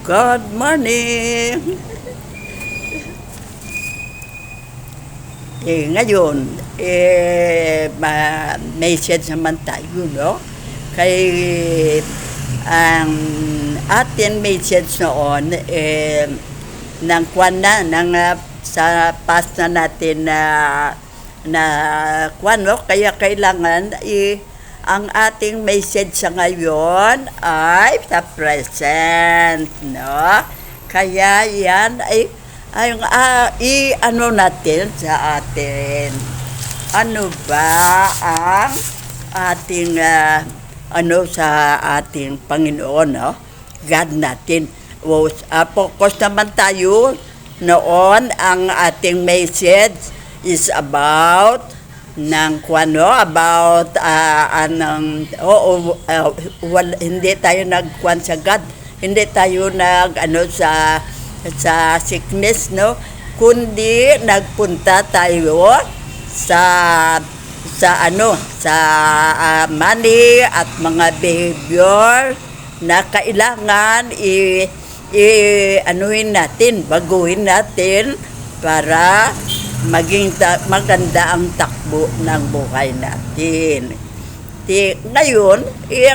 Good morning! Ngayon, message naman tayo, no? Kay ang ating message noon, ng kwan na, sa past na natin na kwan, no? Kaya kailangan, ang ating message sa ngayon ay sa present, no? Kaya yan ay i-ano natin sa atin. Ano ba ang ating sa ating Panginoon, no? God natin. Focus naman tayo noon. Ang ating message is about hindi tayo nagkuan sa God, hindi tayo sa sickness, no, kundi nagpunta tayo sa money at mga behavior na kailangan baguhin natin para maging maganda ang takbo ng buhay natin. Ngayon,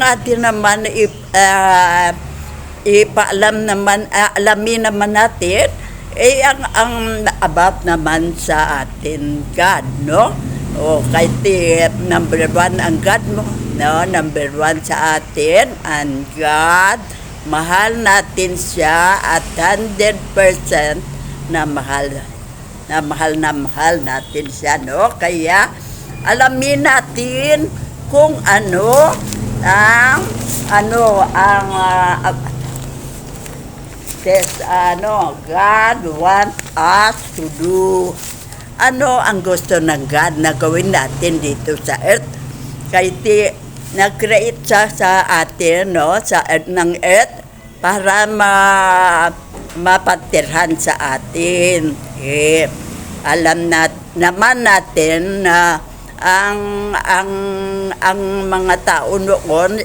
atin naman alamin naman natin ang about naman sa atin God, no? Number one ang God mo, no? Number one sa atin ang God. Mahal natin siya at 100% na mahal natin siya, no? Kaya alamin natin kung God wants us to do. Ano ang gusto ng God na gawin natin dito sa earth? Kaya nag-create siya sa atin, no? Sa earth ng earth para mapatirhan sa atin. Alam naman natin na ang mga tao noon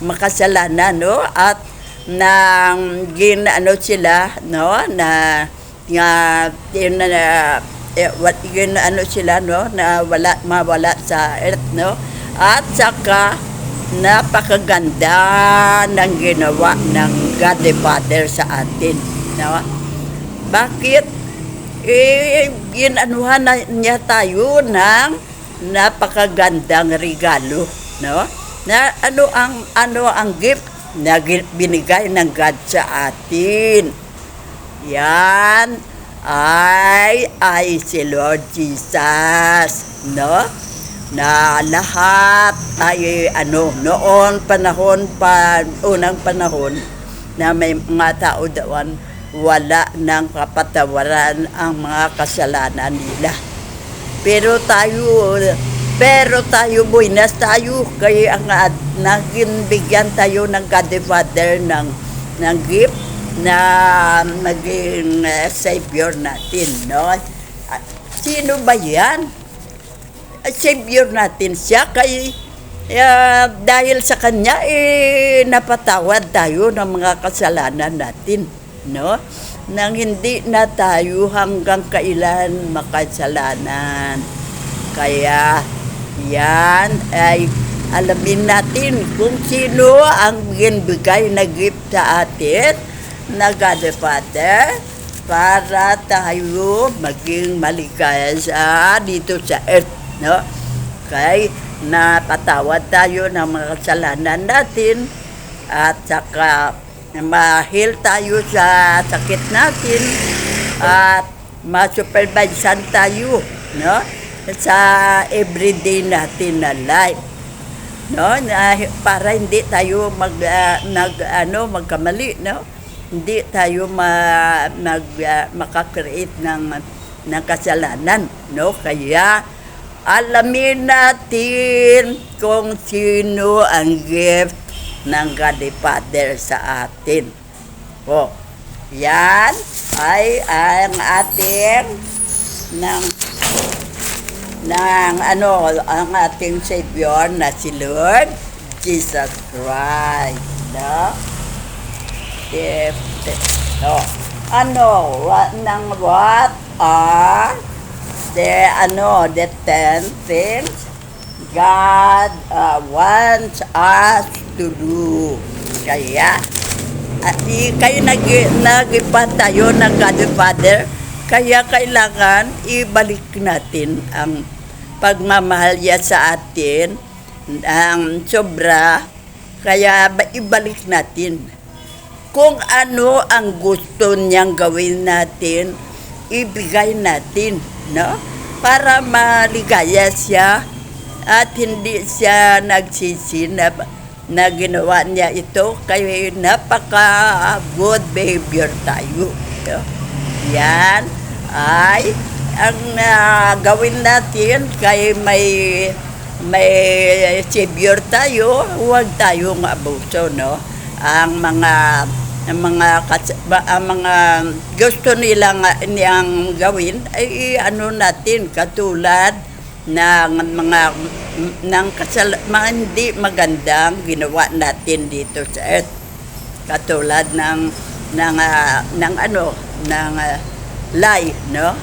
makasalanan, no? At sila, no, mawala sa earth, no? At saka napakaganda ng ginawa ng God the Father sa atin, no? Bakit ginanuhan niya tayo ng napakagandang regalo, no? Na ano ang gift na binigay ng God sa atin? Yan ay si Lord Jesus, no? Na lahat ay unang panahon na may mga tao doon, wala nang kapatawaran ang mga kasalanan nila. Pero tayo buinas tayo, kaya bigyan tayo ng God the Father ng gift na maging Savior natin, no? Sino ba yan? Savior natin siya, dahil sa kanya napatawad tayo ng mga kasalanan natin, no? Nang hindi na tayo hanggang kailan makasalanan. Kaya yan ay alamin natin kung sino ang binibigay na gift sa atin na God the Father para tayo maging maligaya dito sa earth, no? Kaya napatawad tayo ng mga kasalanan natin at saka ma-heal tayo sa sakit natin at ma-supervisean tayo, no, sa everyday natin na life, no, para hindi tayo magkamali, no? Hindi tayo makakreate ng kasalanan, no? Kaya alamin natin kung sino ang gift ng God the Father sa atin. Yan ay ang ating ang ating Savior na si Lord Jesus Christ, no? So, what are the 10 things God wants us to do? Kaya, kayo nag-ipan tayo ng God the Father, kaya kailangan ibalik natin ang pagmamahal niya sa atin, ang sobra, kaya ibalik natin. Kung ano ang gusto niyang gawin natin, ibigay natin, no? Para maligaya siya at hindi siya nagsisi na ginawa niya ito, kaya napaka good behavior tayo. No? Yan ay ang gawin natin, kaya may savior tayo, huwag tayong abuso, no? Ang mga gusto niyang gawin ay natin, katulad ng mga hindi magandang ginawa natin dito sa earth, katulad ng lie, no?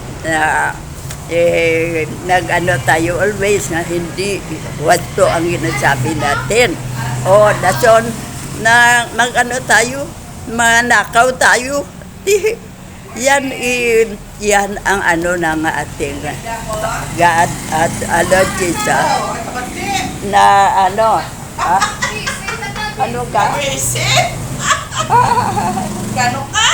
Tayo always na hindi wasto ang ginasabi natin, o dason na tayo, manakaw tayo. Yan ang ng ating God at Jesus na ka? Gano'n ka?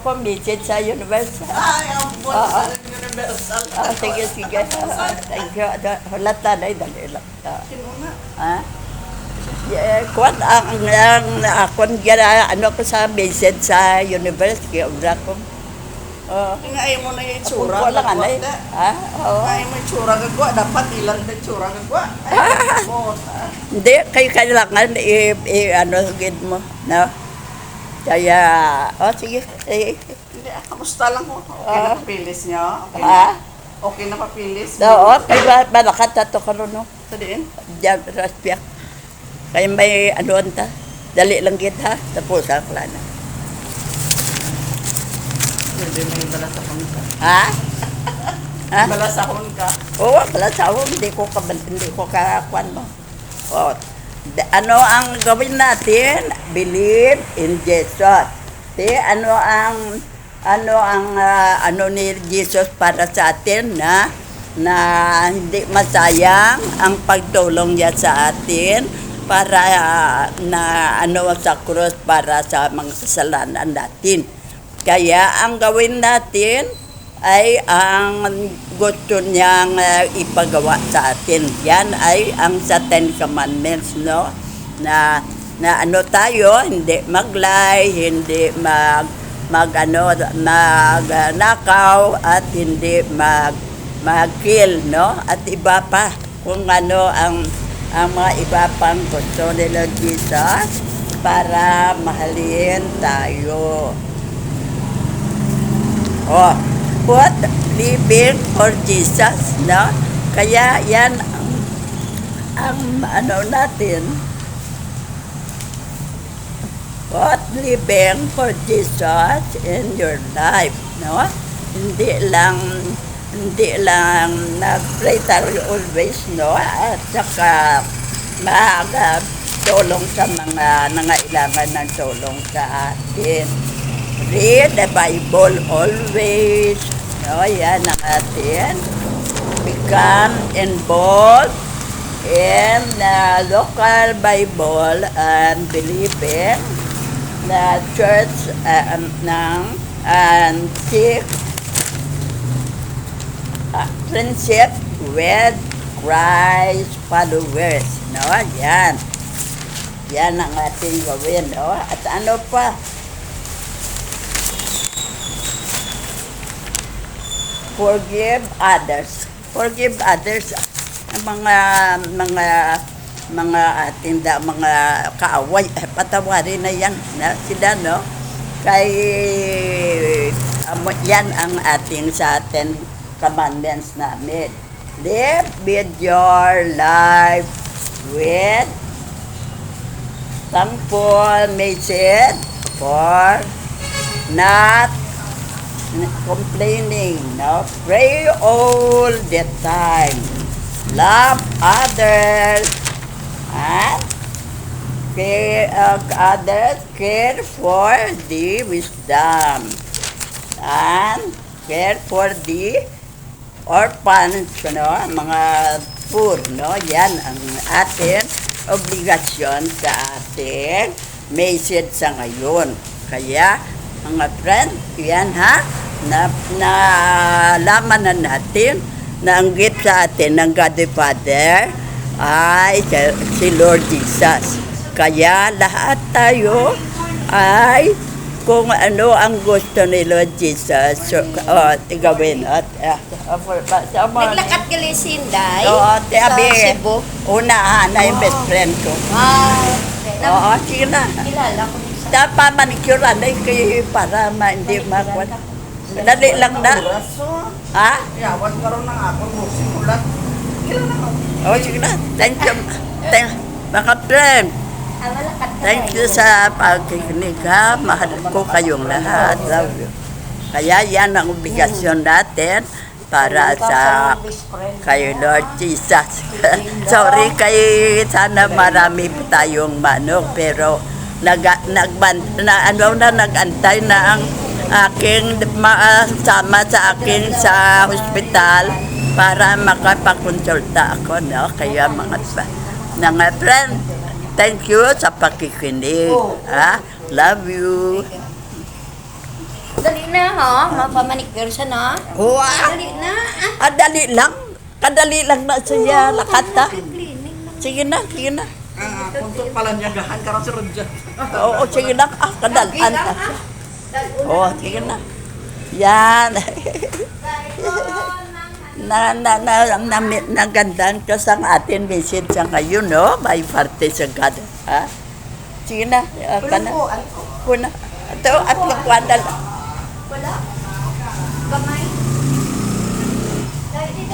Ko message sa Universal. Ay, ang buwan sa Universal. Sige. Thank you. Halata na, dali lang. Sino nga? Ha? Kwan ko sa message sa University of Dracom. Ngayon mo na yung tsura. Wala ka na eh. Ha? Oo. Ngayon mo yung tsura gagwa. Dapat ilang na tsura gagwa. Hindi, kayo kailangan gid mo. No? Kaya, sige. Hindi, kamusta lang mo? Okay na papilis niyo? Okay na papilis? Oo, kaya balakat ato ka ron, no? Sa diin? Diyan, raspiak. Kaya may dali lang gid ha, tapos ang plana. Pwede may balasahon ka. Ha? Balasahon ka? Oo, balasahon. Hindi ko kakuan mo. O, ang gawin natin? Believe in Jesus. Ano ang ni Jesus para sa atin na hindi masayang ang pagtulong niya sa atin para sa krus para sa mga kasalanan natin. Kaya ang gawin natin ay ang gusto niyang ipagawa sa atin. Yan ay ang sa 10 Commandments, no? Na tayo, hindi mag-lie, hindi magnakaw, at hindi mag-kill, no? At iba pa, kung ang mga iba pang gusto ni Lord Jesus para mahalin tayo. What? Living for Jesus, no? Kaya yan ang natin. What? Living for Jesus in your life, no? Hindi lang nag-pray tayo always, no? At saka tulong sa mga nangailangan ng tulong sa atin. Read the Bible always, no? Yan ang atin. Become involved in the local Bible and believe in the church and seek friendship with Christ followers, no? Yan ang ating gawin, no? At ano pa? Forgive others. Ang mga kaaway, patawarin na yan na sila, no? Yan ang ating sa 10 commandments namin. Live with your life with thankful message for not complaining, no? Pray all the time. Love others and care for the wisdom and care for the orphans, no? Mga poor, no? Yan ang ating obligasyon sa ating message sa ngayon. Kaya, mga friend, yan ha, nalaman na natin na ang gift sa atin ng God the Father ay si Lord Jesus. Kaya lahat tayo ay kung ano ang gusto ni Lord Jesus gawin. Naglakad ka li Sinday Oo, sa Abi. Cebu. Una, na yung best friend ko. Okay. Oo, sige na. Kilala ko sa Dapat manicure anay kayo para hindi makuha. Dali lang na. Ha? Yawan karon ng ako, simulat. Ilan na ako? Oo, sige na. Thank you. Mga friend. malakad ka Thank you sa pagkikinig ha. Mahal ko kayong lahat. Love you. Kaya yan ang obligasyon natin para sa kay Lord Jesus. Sorry kay sana marami pa tayong manok pero nagantay na ang aking sama sa aking sa hospital para makapakonsulta ako, no? Kaya mga friend, thank you sa pakikinig. Ha? Love you. Dali na ha, mapamanicure siya na. Wow! Dali na. Dali lang. Kadali lang na siya. Lakata. Clinic na. Sige na, sige na. Punto pala niya gahan karon si Rodja. Oo, sige na. Kadalaan ka siya. Oo, sige na. Yan. Nagandaan ka sa atin message sa ngayon, no? May parte sa God. Ha? Sige na. Kana. Kuna. Ito, at magkwadal. Wala. Kamay. Dali.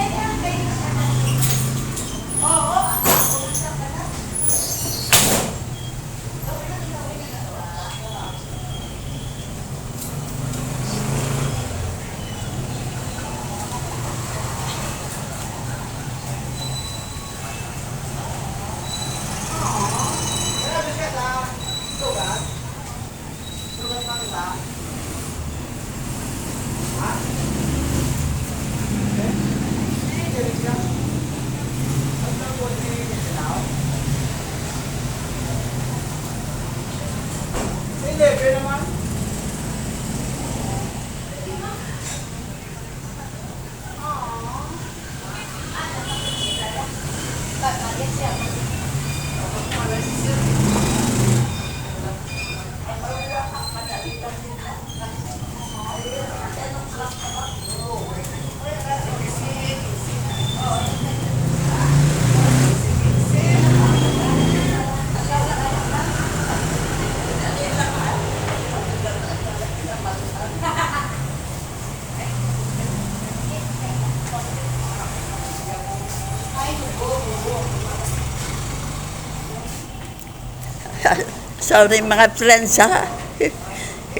Sorry mga friends ha.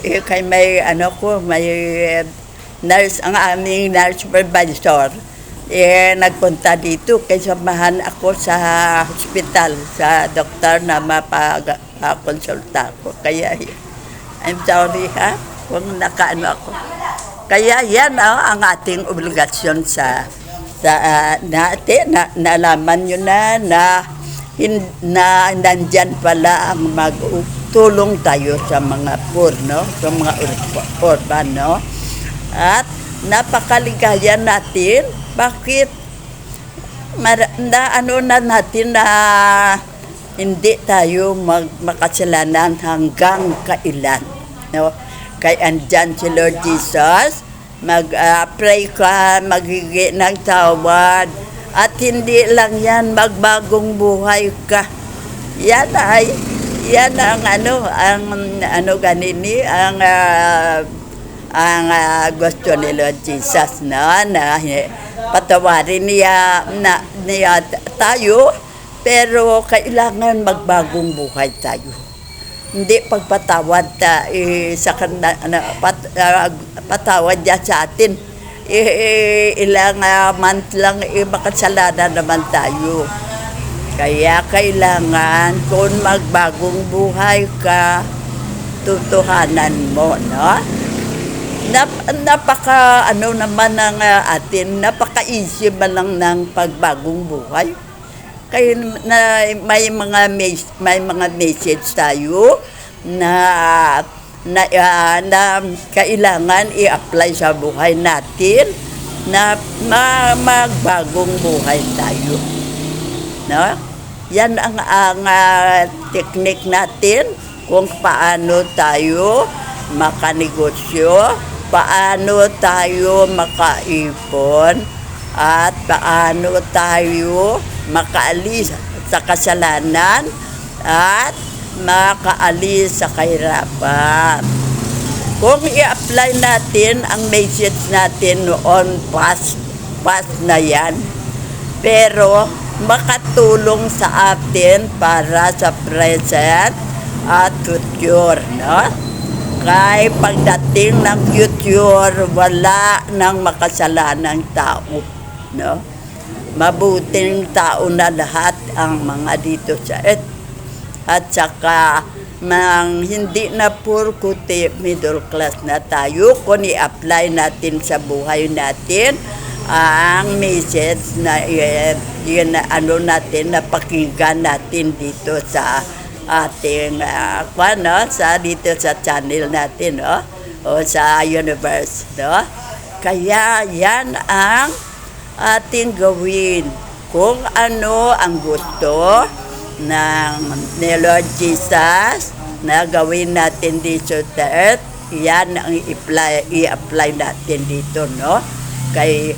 Kay may may nurse, ang aming nurse supervisor. Nagpunta dito kay samahan ako sa hospital sa doktor na mapakonsulta ko. Kaya I'm sorry ha kung ako. Kaya yan ang ating obligasyon sa natin nalaman nyo na nandyan pala ang magtulong tayo sa mga poor, no? Sa mga urban, no? At napakaligaya natin. Bakit? Natin na hindi tayo makasalanan hanggang kailan, no? Kay andyan si Lord Jesus, mag-pray ka, magiging ng tawad, at hindi lang yan, magbagong buhay ka. Yan ang ganini, ang gusto ni Lord Jesus, no? Na patawarin niya tayo, pero kailangan magbagong buhay tayo. hindi pagpatawad sa patawad niya sa atin. Ilang month lang makasalanan naman tayo. Kaya kailangan kung magbagong buhay ka, tutuhanan mo, no? Napaka naman ng atin, napaka-easy man lang ng pagbagong buhay. Kaya may mga message tayo na kailangan i-apply sa buhay natin na magbagong buhay tayo. No? Yan ang technique natin kung paano tayo makanegosyo, paano tayo makaipon, at paano tayo makaalis sa kasalanan at makaalis sa kahirapan. Kung i-apply natin ang message natin noon, past na yan, pero makatulong sa atin para sa present at future, no? Kaya pagdating ng future, wala nang makasalanang tao, no? Mabuting tao na lahat ang mga dito sa earth. At saka, hindi na purkuti middle class na tayo kung i-apply natin sa buhay natin ang message na natin, na pakinggan natin dito sa ating dito sa channel natin, no? O sa universe, no? Kaya yan ang ating gawin. Kung ano ang gusto ni Lord Jesus na gawin natin dito sa earth, yan ang i-apply natin dito, no? Kay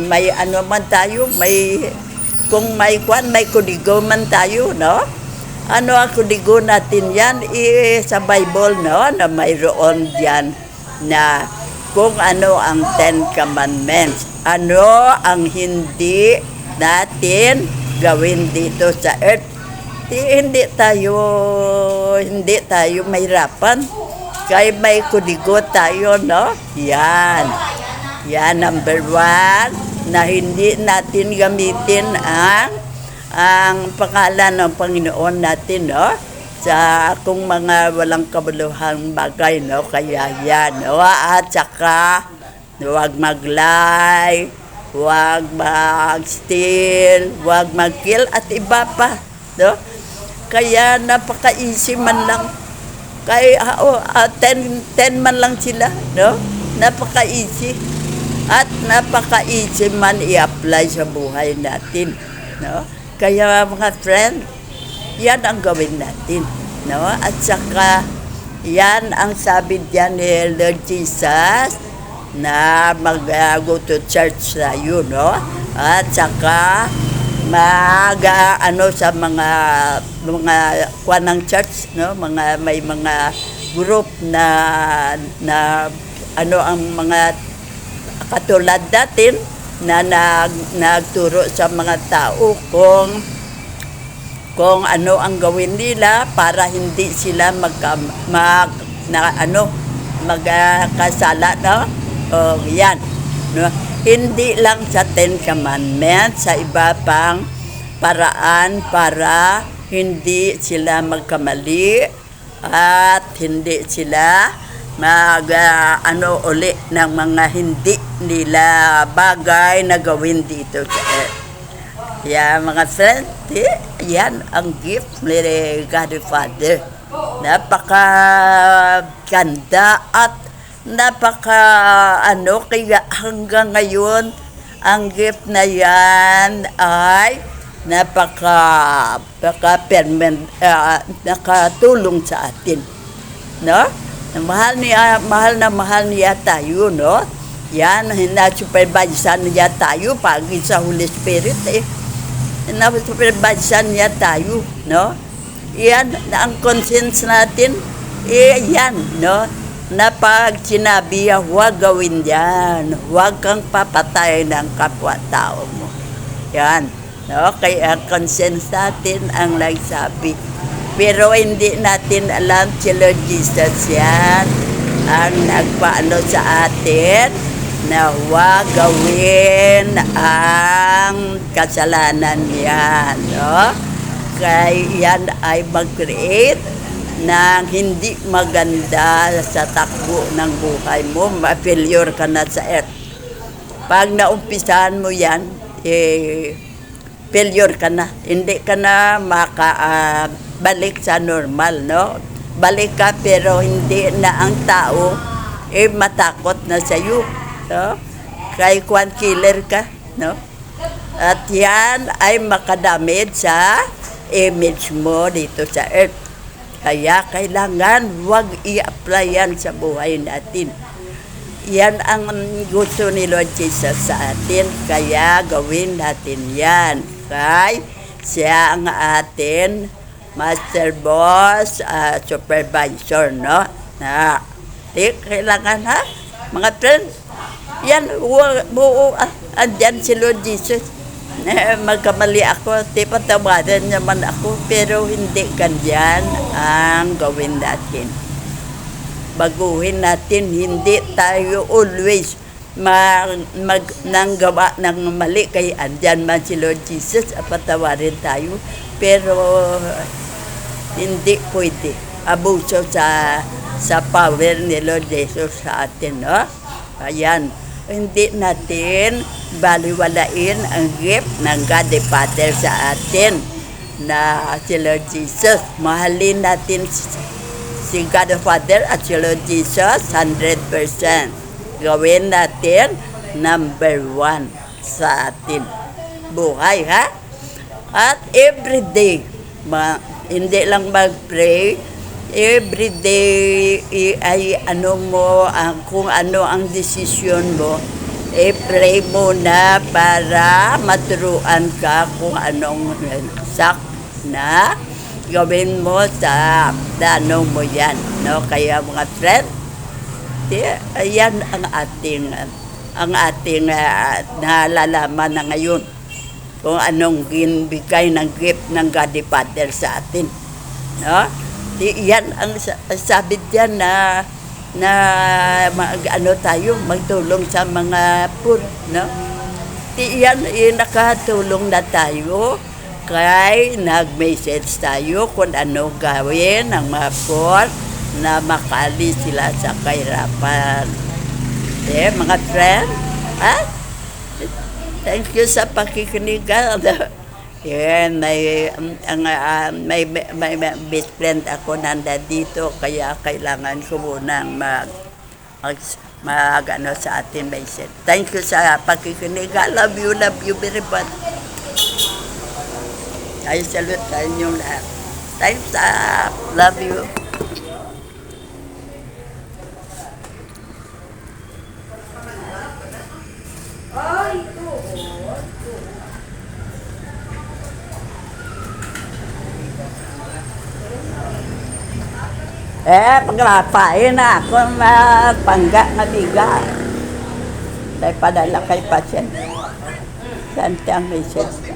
may man tayo, kung may kudigo man tayo, no? Ang kudigo natin yan sa Bible, no? Na mayroon diyan na kung ano ang 10 Commandments, ano ang hindi natin gawin dito sa earth. Hindi tayo mahirapan. Kaya may kudigo tayo, no? Yan, number 1, na hindi natin gamitin ang pangalan ng Panginoon natin, no? Sa kung mga walang kabuluhang bagay, no? Kaya yan, no? At saka huwag mag-lie, huwag mag-steal, huwag mag-kill, at iba pa, no? Kaya napaka-easy man lang. Kaya 10 man lang sila, no? Napaka-easy. At napaka-easy man i-apply sa buhay natin, no? Kaya mga friend, yan ang gawin natin, no? At saka yan ang sabi diyan ni Lord Jesus, na mag-go to church tayo, no? At saka sa mga kuwan ng church, no? May mga group na ang mga katulad natin na nagturo sa mga tao kung ano ang gawin nila para hindi sila magkasala, no? Yan, no? Hindi lang sa 10 Commandments, sa iba pang paraan para hindi sila magkamali at hindi sila uli ng mga hindi nila bagay na gawin dito sa earth. Yeah, mga friend, yan ang gift ni God the Father. Napaka ganda at kaya hanggang ngayon ang gift na yan ay nakatulong sa atin, no? Mahal niya tayo, no? Yan, na-supervisean niya tayo pagi sa Holy Spirit, na-supervisean niya tayo, no? Yan, ang conscience natin, yan, no? Na pag sinabi, huwag gawin yan, huwag kang papatay ng kapwa-tao mo. Yan, no? Kaya conscience natin ang nagsabi. Pero hindi natin alam si Lord Jesus yan ang nagpaano sa atin na huwag gawin ang kasalanan yan. No? Kaya yan ay mag-create ng hindi maganda sa takbo ng buhay mo. Ma-failure ka na sa earth. Pag naumpisahan mo yan, failure ka na. Hindi ka na balik sa normal, no? Balik ka pero hindi na ang tao matakot na sa iyo, no? Kay kwan killer ka, no? At yan ay makadamage sa image mo dito sa earth. Kaya kailangan wag i-apply yan sa buhay natin. Yan ang gusto ni Lord Jesus sa atin, kaya gawin natin yan. Kaya siya ang atin master boss, supervisor, no? Na, kailangan ha, mga friends, yan, andyan si Lord Jesus. Magkamali ako, patawarin naman ako, pero hindi ganyan ang gawin natin. Baguhin natin, hindi tayo always nanggawa ng mali, kay andyan man si Lord Jesus, patawarin tayo, pero hindi pwede abuso sa power ni Lord Jesus sa atin, no? Ayan, hindi natin baliwalain ang gift ng God the Father sa atin na si Lord Jesus. Mahalin natin si God the Father at si Lord Jesus 100%. Gawin natin number 1 sa atin buhay, ha? At everyday, hindi lang mag-pray, everyday ay ano mo, kung ano ang desisyon mo, pray mo na para maturuan ka kung anong sak na gawin mo sa plano mo yan, no? Kaya mga friend, ayan ang ating nalalaman na ngayon kung anong ginbigay ng gift ng God the Father sa atin, no? Yan ang sabi diyan na tayo magtulong sa mga poor, no? Yan nakatulong na tayo kay nag-message tayo kung ano gawin ng mga poor na makali sila sa kahirapan. Mga friend, ha? Thank you sa pakikinig. Yan, may best friend ako nandito, kaya kailangan ko munang ano sa atin message. Thank you sa pakikinig. I love you very much. I salute sa inyong lahat. Thanks, love you. Paglapain na ako mapangga na biga. Dahil padala kay pasyen. Sante ang message.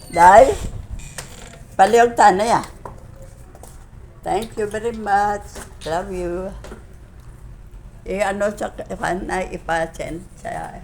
Dahil, palihog tanay ah. Thank you very much. Love you. Ano sa ipasen sa